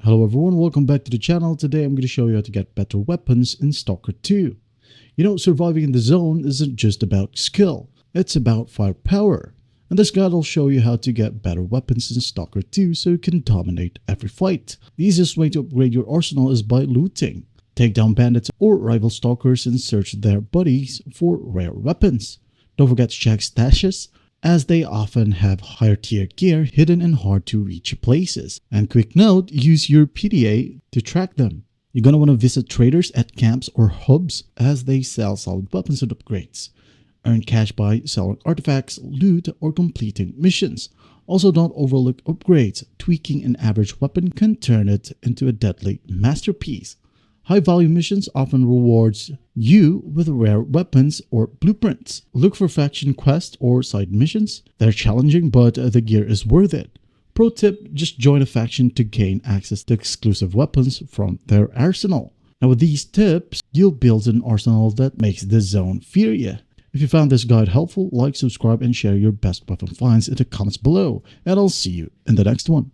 Hello everyone, welcome back to the channel. Today I'm going to show you how to get better weapons in Stalker 2. You know, surviving in the zone isn't just about skill, it's about firepower. And this guide will show you how to get better weapons in Stalker 2 so you can dominate every fight. The easiest way to upgrade your arsenal is by looting. Take down bandits or rival stalkers and search their buddies for rare weapons. Don't forget to check stashes, as they often have higher tier gear hidden in hard to reach places. And quick note, use your PDA to track them. You're going to want to visit traders at camps or hubs as they sell solid weapons and upgrades. Earn cash by selling artifacts, loot, or completing missions. Also, don't overlook upgrades. Tweaking an average weapon can turn it into a deadly masterpiece. High-value missions often rewards you with rare weapons or blueprints. Look for faction quests or side missions. They're challenging, but the gear is worth it. Pro tip, just join a faction to gain access to exclusive weapons from their arsenal. Now with these tips, you'll build an arsenal that makes the zone fear you. If you found this guide helpful, like, subscribe, and share your best weapon finds in the comments below. And I'll see you in the next one.